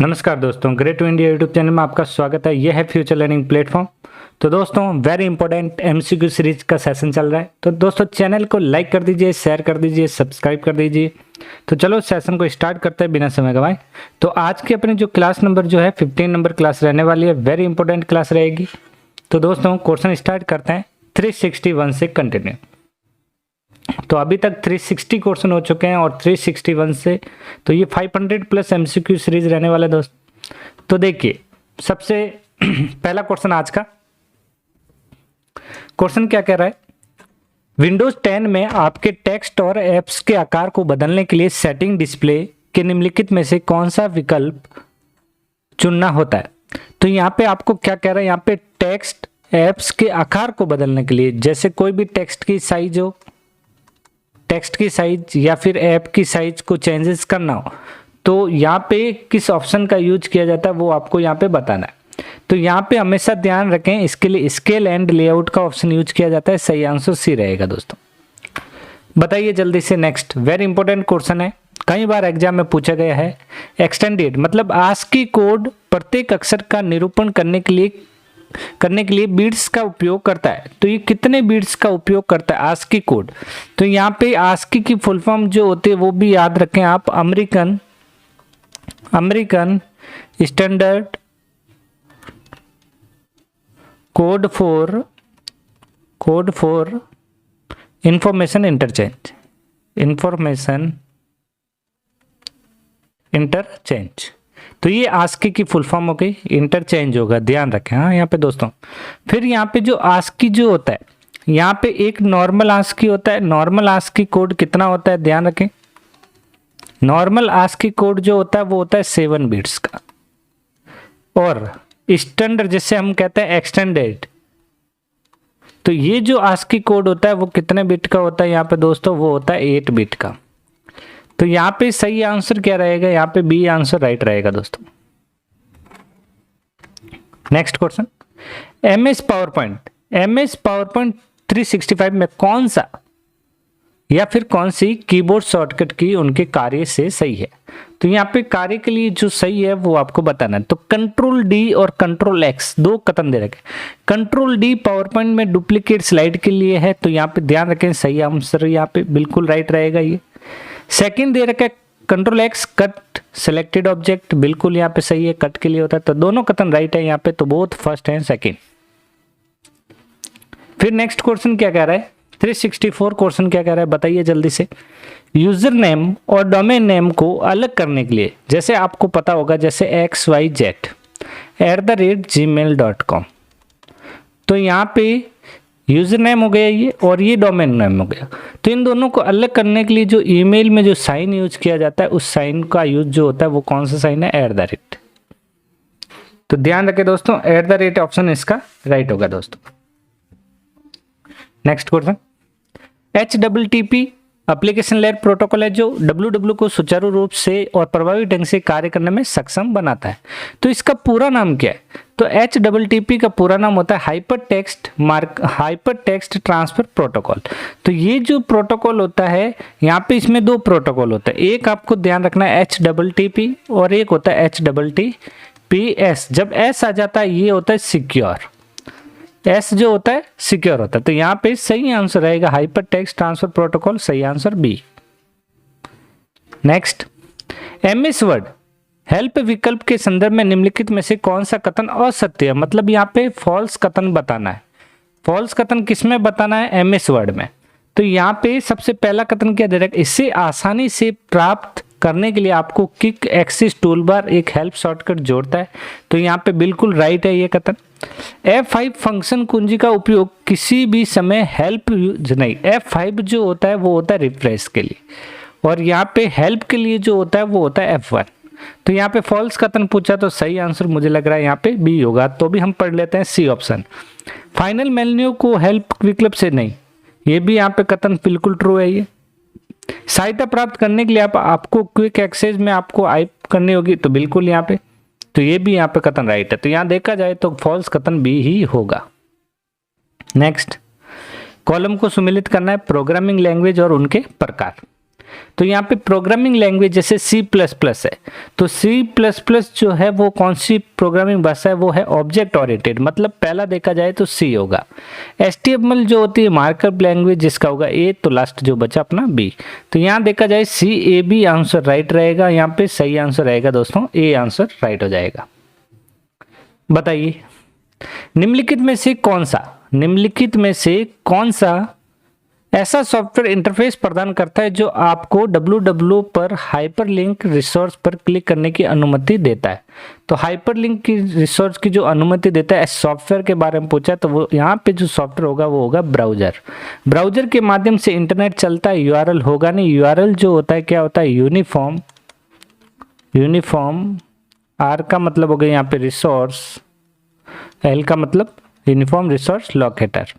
नमस्कार दोस्तों, great to India YouTube channel में आपका स्वागत है। यह है फ्यूचर लर्निंग प्लेटफॉर्म। तो दोस्तों, वेरी इंपॉर्टेंट एमसीक्यू सीरीज का सेशन चल रहा है। तो दोस्तों, चैनल को लाइक कर दीजिए, शेयर कर दीजिए, सब्सक्राइब कर दीजिए। तो चलो सेशन को स्टार्ट करते हैं बिना समय गवाए। तो आज की अपनी जो क्लास नंबर जो है 15 नंबर क्लास रहने वाली है, वेरी इंपॉर्टेंट क्लास रहेगी। तो दोस्तों, क्वेश्चन स्टार्ट करते हैं 361 से कंटिन्यू। तो अभी तक 360 क्वेश्चन हो चुके हैं और 361 से तो ये 500 प्लस एमसीक्यू सीरीज रहने वाला है दोस्त। तो देखिए, सबसे पहला क्वेश्चन आज का क्वेश्चन क्या कह रहा है। विंडोज 10 में आपके टेक्स्ट और एप्स के आकार को बदलने के लिए सेटिंग डिस्प्ले के निम्नलिखित में से कौन सा विकल्प चुनना होता है। तो यहाँ पे आपको क्या कह रहा है, यहाँ पे टेक्स्ट एप्स के आकार को बदलने के लिए, जैसे कोई भी टेक्स्ट की साइज हो, टेक्स्ट की साइज या फिर ऐप की साइज को चेंजेस करना हो, तो यहाँ पे किस ऑप्शन का यूज किया जाता है वो आपको यहाँ पे बताना है। तो यहाँ पे हमेशा ध्यान रखें, इसके लिए स्केल एंड लेआउट का ऑप्शन यूज किया जाता है। सही आंसर सी रहेगा दोस्तों। बताइए जल्दी से। नेक्स्ट वेरी इंपॉर्टेंट क्वेश्चन है, कई बार एग्जाम में पूछा गया है। एक्सटेंडेड मतलब आस्की कोड प्रत्येक अक्षर का निरूपण करने के लिए बीट्स का उपयोग करता है। तो ये कितने बीट्स का उपयोग करता है आस्की कोड। तो यहाँ पे आस्की की फुल फॉर्म जो होती है वो भी याद रखें आप, American standard code for information interchange. तो ये आस्की की फुल फॉर्म हो गई, इंटरचेंज होगा, ध्यान रखें हाँ यहाँ पे दोस्तों। फिर यहाँ पे जो आस्की जो होता है, यहाँ पे एक नॉर्मल आस्की होता है। नॉर्मल आस्की कोड कितना होता है, ध्यान रखें। नॉर्मल आस्की कोड जो होता है वो होता है 7 बिट्स का, और स्टैंडर्ड जिसे हम कहते हैं एक्सटेंडेड, तो ये जो आस्की कोड होता है वो कितने बिट का होता है यहाँ पे दोस्तों, वो होता है 8 बिट का। तो यहाँ पे सही आंसर क्या रहेगा, यहाँ पे बी आंसर राइट रहेगा दोस्तों। नेक्स्ट क्वेश्चन, एमएस पावरपॉइंट 365 में कौन सा या फिर कौन सी कीबोर्ड शॉर्टकट की उनके कार्य से सही है। तो यहाँ पे कार्य के लिए जो सही है वो आपको बताना है। तो कंट्रोल डी और कंट्रोल एक्स दो कथन दे रखे। कंट्रोल डी पावरपॉइंट में डुप्लीकेट स्लाइड के लिए है, तो यहाँ पे ध्यान रखें सही आंसर यहाँ पे बिल्कुल राइट रहेगा ये। सेकंड दे रखा है control x cut selected object, बिल्कुल यहाँ पे सही है, कट के लिए होता है। तो दोनों कथन राइट है यहाँ पे, तो बोथ फर्स्ट एंड सेकंड। फिर नेक्स्ट क्वेश्चन क्या कह रहा है, 364 क्वेश्चन क्या कह रहा है, बताइए जल्दी से। यूजर नेम और डोमेन नेम को अलग करने के लिए, जैसे आपको पता होगा, जैसे xyz@gmail.com, तो यहाँ पे यूजर नेम हो गया ये और ये डोमेन नेम हो गया। तो इन दोनों को अलग करने के लिए जो ईमेल में जो साइन यूज किया जाता है, उस साइन का यूज जो होता है वो कौन सा साइन है, @ तो ध्यान रखें दोस्तों, @ ऑप्शन इसका राइट होगा दोस्तों। Next question, HTTP application layer protocol है जो WWW को सुचारू रूप से और प्रभावी ढंग से कार्य करने में सक्षम बनाता है। तो इसका पूरा नाम क्या है, तो HTTP का पूरा नाम होता है हाइपर टेक्स्ट ट्रांसफर प्रोटोकॉल। तो ये जो प्रोटोकॉल होता है, यहाँ पे इसमें दो प्रोटोकॉल होता है, एक आपको ध्यान रखना है HTTP और एक होता है HTTPS। जब S आ जाता है ये होता है सिक्योर, S जो होता है सिक्योर होता है। तो यहाँ पे सही आंसर रहेगा हाइपर टेक्स्ट ट्रांसफर प्रोटोकॉल, सही answer B. Next, MS Word help विकल्प के संदर्भ में निम्नलिखित में से कौन सा कथन असत्य है। मतलब यहाँ पे फॉल्स कथन बताना है। फॉल्स कथन किसमें बताना है, MS वर्ड में। तो यहाँ पे सबसे पहला कथन क्या दे रहा है, इसे आसानी से प्राप्त करने के लिए आपको क्विक एक्सेस टूलबार एक हेल्प शॉर्टकट जोड़ता है। तो यहाँ पे बिल्कुल राइट है ये कथन। F5 फंक्शन कुंजी का उपयोग किसी भी समय हेल्प यूज नहीं, F5 जो होता है वो होता है रिफ्रेश के लिए, और यहाँ पे हेल्प के लिए जो होता है वो होता है F1। तो यहाँ पे फॉल्स कथन पूछा, तो सही आंसर मुझे लग रहा है यहाँ पे बी होगा। तो भी हम पढ़ लेते हैं सी ऑप्शन। फाइनल मेन्यू को हेल्प विकल्प से नहीं, ये भी यहाँ पे कथन बिल्कुल ट्रू है ये। सहायता प्राप्त करने के लिए आपको क्विक एक्सेस में आपको आइप करनी होगी, तो बिल्कुल यहाँ पे, तो ये भी यहाँ पे कथन राइट है। तो यहाँ देखा जाए तो फॉल्स कथन बी ही होगा। नेक्स्ट, कॉलम को सुमिलित करना है, प्रोग्रामिंग लैंग्वेज और उनके प्रकार। तो यहाँ पे प्रोग्रामिंग लैंग्वेज जैसे C++ है, तो C++ जो है वो कौन सी प्रोग्रामिंग भाषा है, वो है ऑब्जेक्ट ओरिएंटेड, मतलब पहला देखा जाए तो C होगा। HTML जो होती है मार्कअप लैंग्वेज, जिसका होगा A, तो लास्ट जो बचा अपना B। तो यहाँ देखा जाए CAB आंसर राइट रहेगा, यहाँ पे सही आंसर रहेगा दोस्तों A आंसर राइट हो जाएगा। बताइए निम्नलिखित में से कौन सा ऐसा सॉफ्टवेयर इंटरफेस प्रदान करता है जो आपको www पर हाइपरलिंक रिसोर्स पर क्लिक करने की अनुमति देता है। तो हाइपरलिंक की रिसोर्स की जो अनुमति देता है, सॉफ्टवेयर के बारे में पूछा, तो वो यहाँ पे जो सॉफ्टवेयर होगा वो होगा ब्राउजर के माध्यम से इंटरनेट चलता है, यूआरएल होगा नहीं। यूआरएल जो होता है क्या होता है, यूनिफॉर्म, आर का मतलब हो गया यहाँ पे रिसोर्स, एल का मतलब यूनिफॉर्म रिसोर्स लोकेटर।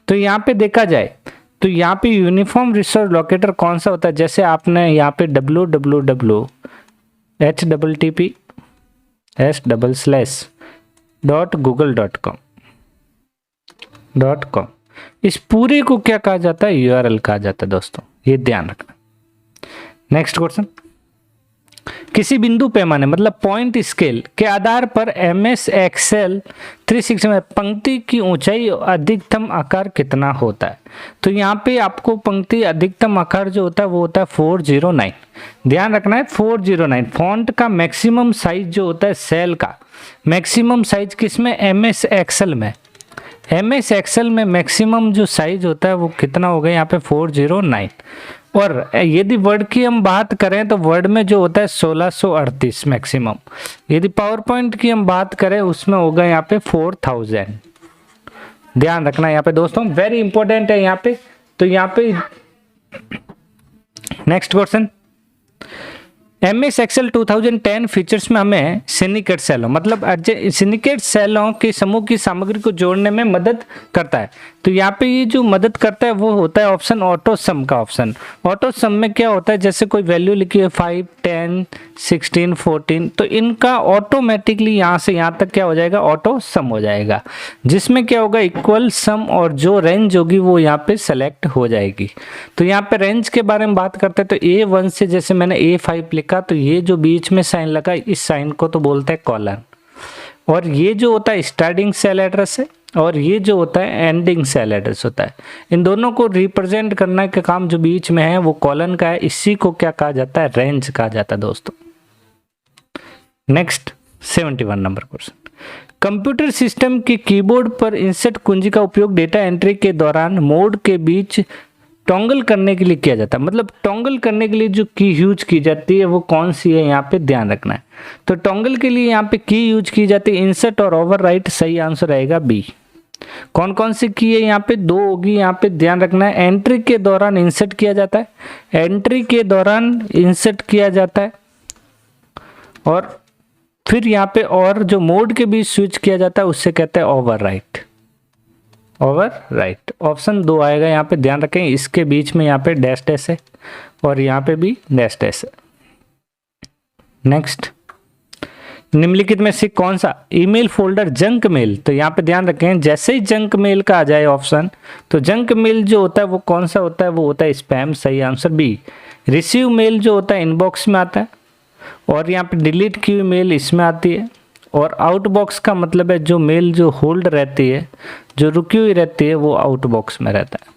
तो यहाँ पे देखा जाए तो यहाँ पे यूनिफॉर्म रिसोर्स लोकेटर कौन सा होता है, जैसे आपने यहाँ पे www.https://google.com इस पूरे को क्या कहा जाता है, यूआरएल कहा जाता है दोस्तों, ये ध्यान रखना। नेक्स्ट क्वेश्चन, किसी बिंदु पैमाने मतलब पॉइंट स्केल के आधार पर MS Excel 360 में पंक्ति की ऊंचाई अधिकतम आकार कितना होता है। तो यहाँ पे आपको पंक्ति अधिकतम आकार जो होता है वो होता है 409। ध्यान रखना है 409। फॉन्ट का मैक्सिमम साइज जो होता है, सेल का मैक्सिमम साइज किसमें, MS Excel में। MS Excel में मैक्सिमम जो साइज होता है वो कितना होगा, यहाँ पे 409। और यदि वर्ड की हम बात करें तो वर्ड में जो होता है 1638 मैक्सिमम। यदि पावर पॉइंट की हम बात करें उसमें होगा यहाँ पे 4000। ध्यान रखना यहाँ पे दोस्तों, वेरी इंपॉर्टेंट है यहाँ पे। तो यहाँ पे next question, MS Excel 2010 features में हमें सिंडिकेट सेलों मतलब सिंडिकेट सेलों के समूह की सामग्री को जोड़ने में मदद करता है। तो यहाँ पे ये जो मदद करता है वो होता है ऑप्शन ऑटो सम का ऑप्शन। ऑटो सम में क्या होता है, जैसे कोई वैल्यू लिखी है 5, 10, 16, 14, तो इनका ऑटोमेटिकली यहाँ से यहाँ तक क्या हो जाएगा, ऑटो सम हो जाएगा, जिसमें क्या होगा इक्वल सम, और जो रेंज होगी वो यहाँ पे सेलेक्ट हो जाएगी। तो यहाँ पे रेंज के बारे में बात करते हैं तो A1 से जैसे मैंने A5 लिखा, तो ये जो बीच में साइन लगा इस साइन को तो बोलते हैं कॉलन, और ये जो होता है स्टार्टिंग सेल एड्रेस है, और ये जो होता है एंडिंग सेल एड्रेस होता है। इन दोनों को रिप्रेजेंट करने का काम जो बीच में है वो कॉलन का है, इसी को क्या कहा जाता है, रेंज कहा जाता है दोस्तों। Next 71 number question, computer system के कीबोर्ड पर इंसर्ट कुंजी का उपयोग डेटा एंट्री के दौरान मोड के बीच टॉगल करने के लिए किया जाता है। मतलब टॉगल करने के लिए जो की यूज की जाती है वो कौन सी है, यहाँ पे ध्यान रखना है। तो टॉगल के लिए यहाँ पे की यूज की जाती है इंसर्ट और ओवरराइट, सही आंसर रहेगा बी। कौन कौन सी की है, यहाँ पे 2 होगी, यहाँ पे ध्यान रखना है। एंट्री के दौरान इंसर्ट किया जाता है, एंट्री के दौरान इंसर्ट किया जाता है, और फिर यहाँ पे और जो मोड के बीच स्विच किया जाता है उससे कहते हैं ओवरराइट। ऑप्शन 2 आएगा यहाँ पे, ध्यान रखें इसके बीच में यहाँ पे डैश डैश है और यहाँ पे भी डैश डैश है। नेक्स्ट, निम्नलिखित में से कौन सा ईमेल फोल्डर जंक मेल, तो यहाँ पे ध्यान रखें जैसे ही जंक मेल का आ जाए ऑप्शन, तो जंक मेल जो होता है वो कौन सा होता है, वो होता है स्पैम, सही आंसर बी। रिसीव मेल जो होता है इनबॉक्स में आता है, और यहाँ पे डिलीट की हुई मेल इसमें आती है, और आउटबॉक्स का मतलब है जो मेल जो होल्ड रहती है, जो रुकी हुई रहती है, वो आउटबॉक्स में रहता है।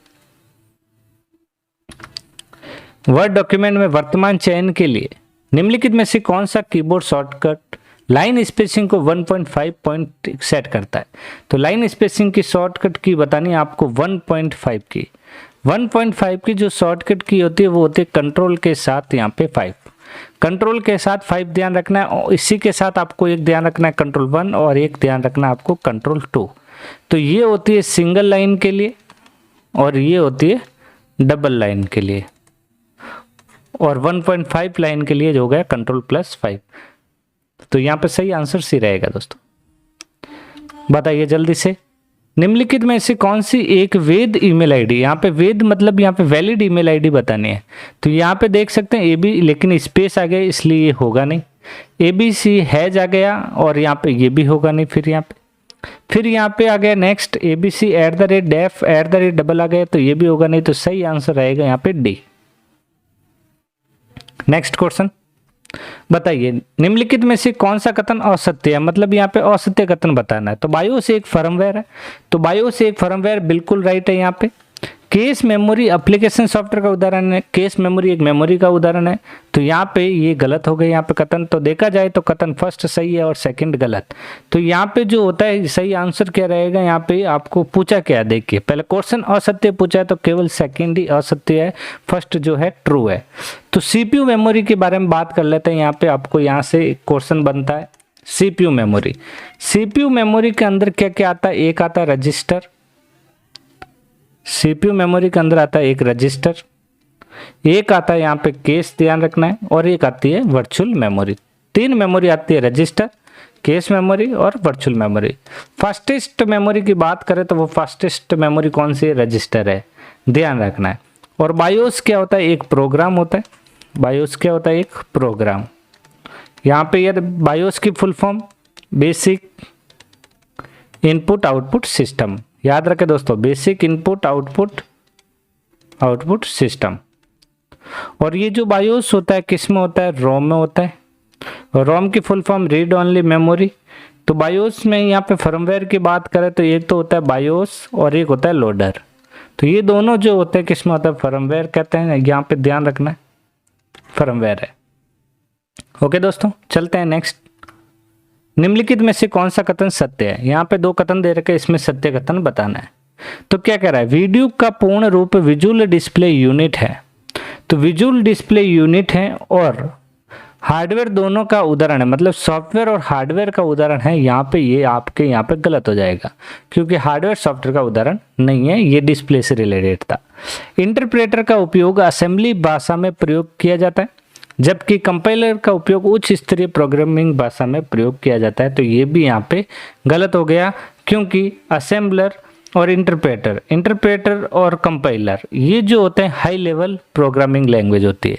वर्ड डॉक्यूमेंट में वर्तमान चयन के लिए निम्नलिखित में से कौन सा कीबोर्ड शॉर्टकट लाइन स्पेसिंग को 1.5 पॉइंट सेट करता है। तो लाइन स्पेसिंग की शॉर्टकट की बतानी है आपको 1.5 की। 1.5 की जो शॉर्टकट की होती है वो होती है कंट्रोल के साथ यहाँ पे 5, कंट्रोल के साथ 5 ध्यान रखना है, और इसी के साथ आपको एक ध्यान रखना है कंट्रोल 1, और एक ध्यान रखना है आपको कंट्रोल 2। तो ये होती है सिंगल लाइन के लिए, और ये होती है डबल लाइन के लिए, और 1.5 लाइन के लिए जो हो गया कंट्रोल +5। तो यहाँ पे सही आंसर सी रहेगा दोस्तों। बताइए जल्दी से, निम्नलिखित में से कौन सी एक वैध ईमेल आईडी, यहाँ पे वैध मतलब यहाँ पे वैलिड ईमेल आईडी बतानी है। तो यहाँ पे देख सकते हैं AB, लेकिन स्पेस आ गया इसलिए ये होगा नहीं, ABC हैज आ गया, और यहाँ पे ये भी होगा नहीं। फिर यहाँ पे आ गया नेक्स्ट ABC @ def @ डबल आ गया, तो ये भी होगा नहीं। तो सही आंसर रहेगा यहाँ पे डी। नेक्स्ट क्वेश्चन, बताइए निम्नलिखित में से कौन सा कथन असत्य है, मतलब यहाँ पे असत्य कथन बताना है। तो बायोस एक फर्मवेयर है, तो बायोस एक फर्मवेयर बिल्कुल राइट है। यहाँ पे केस मेमोरी एप्लीकेशन सॉफ्टवेयर का उदाहरण है, केस मेमोरी एक मेमोरी का उदाहरण है, तो यहाँ पे ये गलत हो गया यहाँ पे कथन। तो देखा जाए तो कथन फर्स्ट सही है और सेकंड गलत। तो यहाँ पे जो होता है सही आंसर क्या रहेगा, यहाँ पे आपको पूछा क्या, देखिए पहले क्वेश्चन असत्य पूछा है तो केवल सेकंड ही असत्य है, फर्स्ट जो है ट्रू है। तो सीपीयू मेमोरी के बारे में बात कर लेते हैं। यहाँ पे आपको यहाँ से क्वेश्चन बनता है सीपीयू मेमोरी। सीपीयू मेमोरी के अंदर क्या क्या आता है, एक आता है रजिस्टर, सीपीयू मेमोरी के अंदर आता है एक रजिस्टर, एक आता है यहाँ पे केस, ध्यान रखना है, और एक आती है वर्चुअल मेमोरी। तीन मेमोरी आती है, रजिस्टर, केस मेमोरी और वर्चुअल मेमोरी। फास्टेस्ट मेमोरी की बात करें तो वो फास्टेस्ट मेमोरी कौन सी है, रजिस्टर है, ध्यान रखना है। और बायोस क्या होता है, एक प्रोग्राम होता है, बायोस क्या होता है, एक प्रोग्राम। यहाँ पे यार बायोस की full form basic input output system, याद रखें दोस्तों, बेसिक इनपुट आउटपुट सिस्टम। और ये जो बायोस होता है किस में होता है, रोम में होता है, और रोम की full form read only memory. तो बायोस में यहाँ पे फर्मवेयर की बात करें तो एक तो होता है बायोस और एक होता है लोडर। तो ये दोनों जो होते हैं किस में होता है, फर्मवेयर कहते हैं, यहाँ पे ध्यान रखना है फर्मवेयर है। ओके दोस्तों, चलते हैं नेक्स्ट। निम्नलिखित में से कौन सा कथन सत्य है, यहाँ पे दो कथन दे रखे, इसमें सत्य कथन बताना है। तो क्या कह रहा है, वीडियो का पूर्ण रूप विजुअल डिस्प्ले यूनिट है। तो विजुअल डिस्प्ले यूनिट है और हार्डवेयर दोनों का उदाहरण है, मतलब सॉफ्टवेयर और हार्डवेयर का उदाहरण है। यहाँ पे ये आपके यहाँ पे गलत हो जाएगा क्योंकि हार्डवेयर सॉफ्टवेयर का उदाहरण नहीं है, ये डिस्प्ले से रिलेटेड था। इंटरप्रेटर का उपयोग असेंबली भाषा में प्रयोग किया जाता है, जबकि कंपाइलर का उपयोग उच्च स्तरीय प्रोग्रामिंग भाषा में प्रयोग किया जाता है। तो ये भी यहाँ पे गलत हो गया क्योंकि असेंबलर और इंटरप्रेटर और कंपाइलर ये जो होते हैं हाई लेवल प्रोग्रामिंग लैंग्वेज होती है।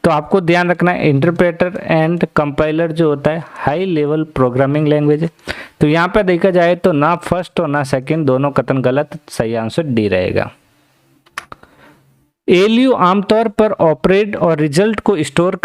तो आपको ध्यान रखना है इंटरप्रेटर एंड कंपाइलर जो होता है हाई लेवल प्रोग्रामिंग लैंग्वेज है। तो यहाँ पे देखा जाए तो ना फर्स्ट और ना सेकंड, दोनों कथन गलत, सही आंसर डी रहेगा। एलयू आमतौर पर ऑपरेट और रिजल्ट को स्टोर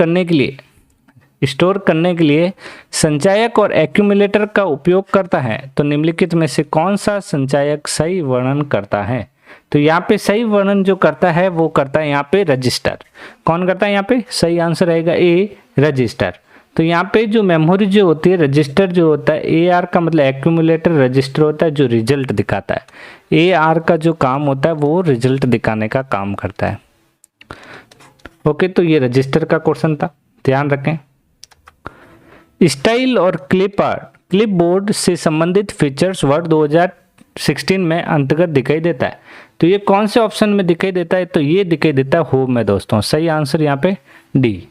करने के लिए संचायक और एक्यूमुलेटर का उपयोग करता है। तो निम्नलिखित में से कौन सा संचायक सही वर्णन करता है। तो यहाँ पे सही वर्णन जो करता है वो करता है यहाँ पे रजिस्टर। कौन करता है यहाँ पे, सही आंसर रहेगा ए, रजिस्टर। तो यहाँ पे जो मेमोरी जो होती है, रजिस्टर जो होता है, ए आर का मतलब एक्यूमुलेटर, रजिस्टर होता है जो रिजल्ट दिखाता है। ए आर का जो काम होता है वो रिजल्ट दिखाने का काम करता है। ओके, तो ये रजिस्टर का क्वेश्चन था, ध्यान रखें। स्टाइल और क्लिपबोर्ड से संबंधित फीचर्स वर्ड 2016 में अंतर्गत दिखाई देता है। तो ये कौन से ऑप्शन में दिखाई देता है, तो ये दिखाई देता है होम में दोस्तों, सही आंसर यहाँ पे डी।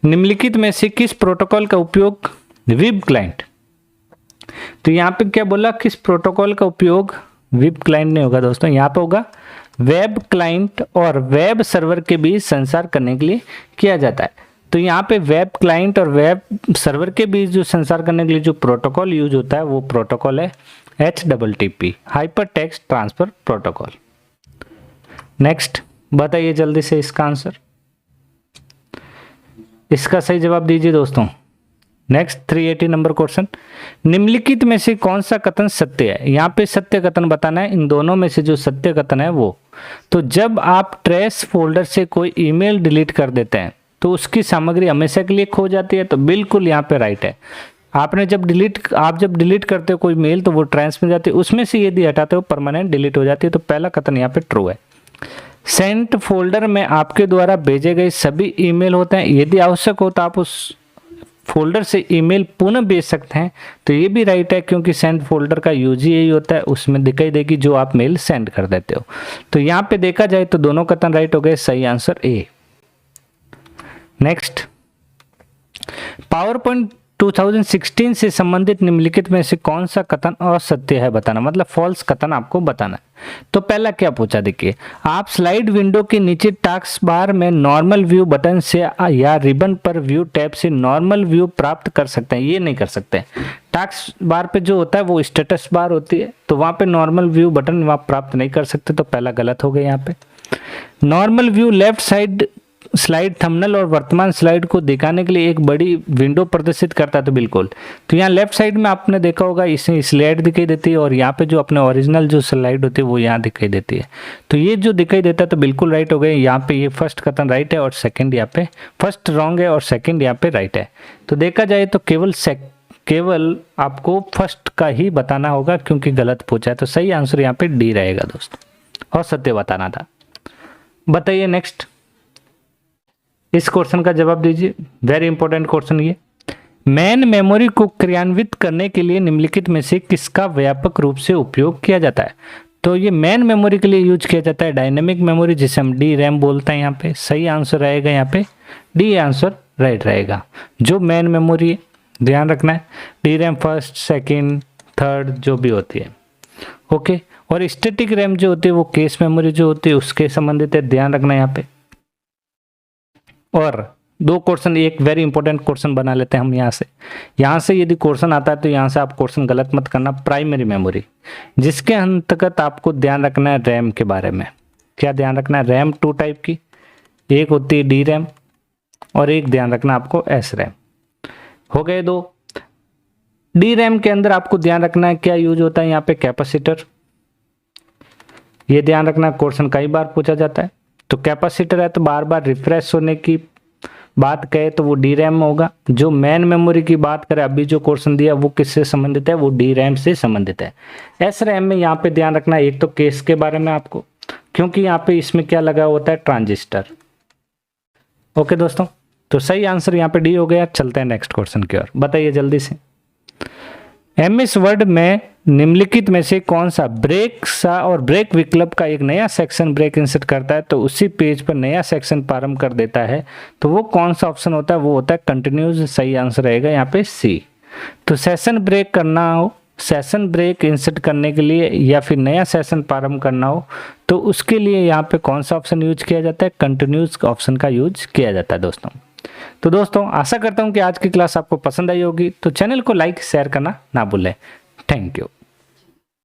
निम्नलिखित में से किस प्रोटोकॉल का उपयोग वेब क्लाइंट, तो यहाँ पे क्या बोला, किस प्रोटोकॉल का उपयोग वेब क्लाइंट नहीं होगा दोस्तों, यहाँ पे होगा वेब क्लाइंट और वेब सर्वर के बीच संचार करने के लिए किया जाता है। तो यहाँ पे वेब क्लाइंट और वेब सर्वर के बीच जो संचार करने के लिए जो प्रोटोकॉल यूज होता है वो प्रोटोकॉल है HTTP, hyper text transfer protocol. Next बताइए जल्दी से इसका आंसर, इसका सही जवाब दीजिए दोस्तों। नेक्स्ट 380 नंबर क्वेश्चन, निम्नलिखित में से कौन सा कथन सत्य है। यहाँ पे सत्य कथन बताना है, इन दोनों में से जो सत्य कथन है वो, तो जब आप ट्रेस फोल्डर से कोई ईमेल डिलीट कर देते हैं तो उसकी सामग्री हमेशा के लिए खो जाती है। तो बिल्कुल यहाँ पे राइट है। आप जब डिलीट करते हो कोई मेल तो वो ट्रेस में जाती है, उसमें से यदि हटाते हो परमानेंट डिलीट हो जाती है। तो पहला कथन यहाँ पे ट्रू है। सेंट फोल्डर में आपके द्वारा भेजे गए सभी ईमेल होते हैं, यदि आवश्यक हो तो आप उस फोल्डर से ईमेल पुनः भेज सकते हैं। तो ये भी राइट है क्योंकि सेंड फोल्डर का यूज यही होता है, उसमें दिखाई देगी जो आप मेल सेंड कर देते हो। तो यहाँ पे देखा जाए तो दोनों कथन राइट हो गए, सही answer A. Next, power point 2016 से संबंधित निम्नलिखित में से कौन सा कथन असत्य है बताना, मतलब फॉल्स कथन आपको बताना है। तो पहला क्या पूछा, देखिए आप स्लाइड विंडो के नीचे टास्क बार में नॉर्मल व्यू बटन से या रिबन पर व्यू टैब से नॉर्मल व्यू प्राप्त कर सकते हैं, ये नहीं कर सकते। टास्क बार पे जो होता है वो स्टेटस बार होती है, तो वहाँ पे नॉर्मल व्यू बटन वहाँ प्राप्त नहीं कर सकते। तो पहला गलत हो गया यहाँ पे। Normal view left side slide thumbnail और वर्तमान स्लाइड को दिखाने के लिए एक बड़ी विंडो प्रदर्शित करता है। तो बिल्कुल, तो यहाँ लेफ्ट साइड में आपने देखा होगा इसमें स्लाइड दिखाई देती है और यहाँ पे जो अपने ओरिजिनल जो स्लाइड होती है वो यहाँ दिखाई देती है। तो ये जो दिखाई देता है तो बिल्कुल राइट हो गए। यहाँ पे ये फर्स्ट कथन राइट है और सेकंड यहाँ पे फर्स्ट रॉन्ग है और सेकंड यहाँ पे राइट है। तो देखा जाए तो केवल आपको फर्स्ट का ही बताना होगा क्योंकि गलत पूछा है। तो सही आंसर यहाँ पे डी रहेगा दोस्तों, और सत्य बताना था। बताइए नेक्स्ट, इस क्वेश्चन का जवाब दीजिए। वेरी इंपॉर्टेंट क्वेश्चन ये। मेन मेमोरी को क्रियान्वित करने के लिए निम्नलिखित में से किसका व्यापक रूप से उपयोग किया जाता है? तो ये मेन मेमोरी के लिए यूज किया जाता है डायनेमिक मेमोरी, जिसे हम डी रैम बोलते हैं। यहाँ पे सही आंसर रहेगा यहाँ पे डी आंसर राइट रहेगा। जो मेन मेमोरी ध्यान रखना है, D RAM first second third जो भी होती है, ओके। और स्टैटिक रैम जो होती है वो केस मेमोरी जो होती है उसके संबंधित है, ध्यान रखना यहाँ पे। और दो क्वेश्चन, एक वेरी इंपॉर्टेंट क्वेश्चन बना लेते हैं हम यहाँ से यदि क्वेश्चन आता है तो यहाँ से आप क्वेश्चन गलत मत करना। प्राइमरी मेमोरी, जिसके अंतर्गत आपको ध्यान रखना है रैम के बारे में। क्या ध्यान रखना है? रैम 2 टाइप की, एक होती है डी रैम और एक ध्यान रखना आपको एस रैम। हो गए दो। डी रैम के अंदर आपको ध्यान रखना है क्या यूज होता है यहाँ पे? कैपेसिटर। ये ध्यान रखना, क्वेश्चन कई बार पूछा जाता है। तो कैपेसिटर है तो बार बार रिफ्रेश होने की बात कहे तो वो डी रैम में होगा। जो मेन मेमोरी की बात करें, अभी जो क्वेश्चन दिया वो किससे संबंधित है? वो डी रैम से संबंधित है। एस रैम में यहाँ पे ध्यान रखना एक तो केस के बारे में आपको, क्योंकि यहाँ पे इसमें क्या लगा होता है? ट्रांजिस्टर। ओके दोस्तों, तो सही आंसर यहाँ पे डी हो गया। चलते हैं नेक्स्ट क्वेश्चन की ओर। बताइए जल्दी से। एमएस वर्ड में निम्नलिखित में से कौन सा ब्रेक सा और ब्रेक विकल्प का एक नया सेक्शन ब्रेक इंसर्ट करता है तो उसी पेज पर नया सेक्शन प्रारंभ कर देता है? तो वो कौन सा ऑप्शन होता है? वो होता है कंटिन्यूज। सही आंसर रहेगा यहाँ पे सी। तो सेशन ब्रेक करना हो, सेशन ब्रेक इंसर्ट करने के लिए या फिर नया सेशन प्रारंभ करना हो तो उसके लिए यहाँ पे कौन सा ऑप्शन यूज किया जाता है? कंटिन्यूज ऑप्शन का यूज किया जाता है दोस्तों। तो दोस्तों आशा करता हूँ कि आज की क्लास आपको पसंद आई होगी। तो चैनल को लाइक शेयर करना ना भूलें। Thank you.